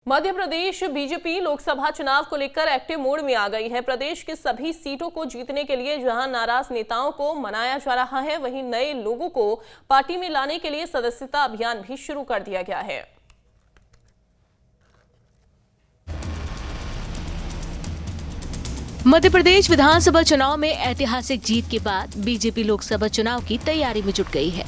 Madhya Pradesh BJP Lok Sabha चुनाव को लेकर एक्टिव मोड में आ गई है। प्रदेश की सभी सीटों को जीतने के लिए जहां नाराज नेताओं को मनाया जा रहा है, वहीं नए लोगों को पार्टी में लाने के लिए सदस्यता अभियान भी शुरू कर दिया गया है। मध्य प्रदेश विधानसभा चुनाव में ऐतिहासिक जीत के बाद बीजेपी लोकसभा चुनाव की तैयारी में जुट गई है।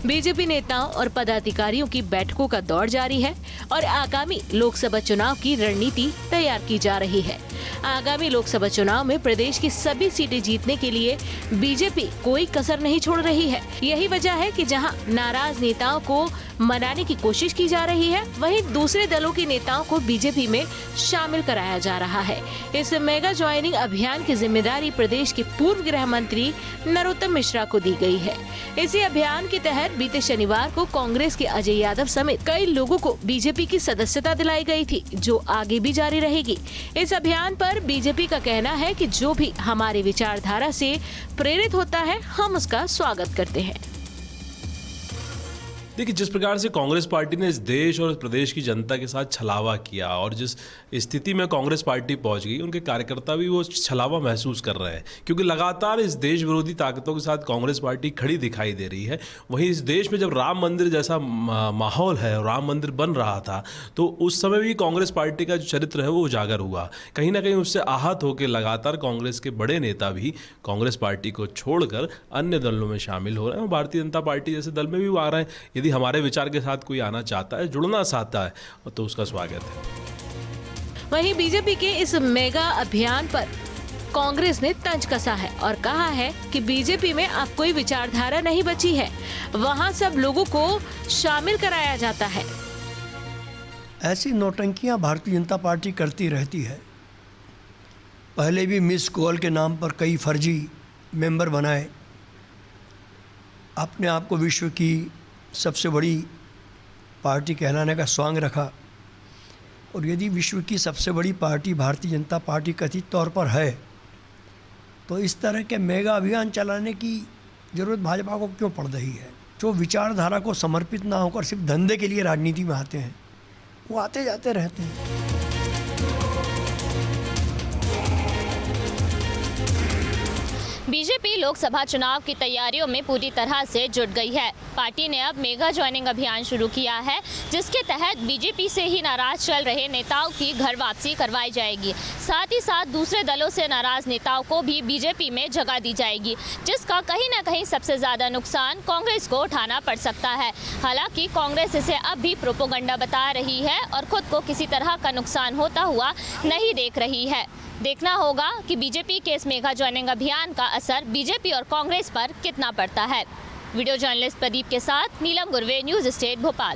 बीजेपी नेताओं और पदाधिकारियों की बैठकों का दौर जारी है और आगामी लोकसभा चुनाव की रणनीति तैयार की जा रही है। आगामी लोकसभा चुनाव में प्रदेश की सभी सीटें जीतने के लिए बीजेपी कोई कसर नहीं छोड़ रही है। यही वजह है कि जहां नाराज नेताओं को मनाने की कोशिश की जा रही है, वहीं दूसरे दलों के नेताओं को बीजेपी में शामिल कराया जा रहा है। इस मेगा ज्वाइनिंग अभियान की जिम्मेदारी प्रदेश के पूर्व गृह मंत्री नरोत्तम मिश्रा को दी गई है। इसी अभियान के तहत बीते शनिवार को कांग्रेस के अजय यादव समेत कई लोगों को बीजेपी की सदस्यता दिलाई गई थी, जो आगे भी जारी रहेगी। इस अभियान पर बीजेपी का कहना है कि जो भी हमारी विचारधारा से प्रेरित होता है, हम उसका स्वागत करते हैं। देखिए, जिस प्रकार से कांग्रेस पार्टी ने इस देश और इस प्रदेश की जनता के साथ छलावा किया और जिस स्थिति में कांग्रेस पार्टी पहुंच गई, उनके कार्यकर्ता भी वो छलावा महसूस कर रहे हैं, क्योंकि लगातार इस देश विरोधी ताकतों के साथ कांग्रेस पार्टी खड़ी दिखाई दे रही है। वहीं इस देश में जब राम मंदिर जैसा माहौल है, राम मंदिर बन रहा था, तो उस समय भी कांग्रेस पार्टी का जो चरित्र है वो उजागर हुआ। कहीं ना कहीं उससे आहत होकर लगातार कांग्रेस के बड़े नेता भी कांग्रेस पार्टी को छोड़कर अन्य दलों में शामिल हो रहे हैं। भारतीय जनता पार्टी जैसे दल में भी वो आ रहे हैं। यदि हमारे विचार के साथ कोई आना चाहता है, जुड़ना चाहता है, तो उसका स्वागत है। वहीं बीजेपी के इस मेगा अभियान पर कांग्रेस ने तंज कसा है और कहा है कि बीजेपी में अब कोई विचारधारा नहीं बची है, वहां सब लोगों को शामिल कराया जाता है। ऐसी नौटंकियां भारतीय जनता पार्टी करती रहती है। पहले भी मिस कॉल के नाम पर कई फर्जी मेंबर बनाए, अपने आप को विश्व की सबसे बड़ी पार्टी कहलाने का स्वांग रखा। और यदि विश्व की सबसे बड़ी पार्टी भारतीय जनता पार्टी कथित तौर पर है, तो इस तरह के मेगा अभियान चलाने की ज़रूरत भाजपा को क्यों पड़ रही है? जो विचारधारा को समर्पित ना होकर सिर्फ धंधे के लिए राजनीति में आते हैं, वो आते जाते रहते हैं। बीजेपी लोकसभा चुनाव की तैयारियों में पूरी तरह से जुट गई है। पार्टी ने अब मेगा ज्वाइनिंग अभियान शुरू किया है, जिसके तहत बीजेपी से ही नाराज चल रहे नेताओं की घर वापसी करवाई जाएगी। साथ ही साथ दूसरे दलों से नाराज नेताओं को भी बीजेपी में जगह दी जाएगी, जिसका कहीं ना कहीं सबसे ज्यादा नुकसान कांग्रेस को उठाना पड़ सकता है। हालांकि कांग्रेस इसे अब भी प्रोपोगंडा बता रही है और खुद को किसी तरह का नुकसान होता हुआ नहीं देख रही है। देखना होगा कि बीजेपी के इस मेगा ज्वाइनिंग अभियान का असर बीजेपी और कांग्रेस पर कितना पड़ता है। वीडियो जर्नलिस्ट प्रदीप के साथ नीलम गुरवे, न्यूज़ स्टेट भोपाल।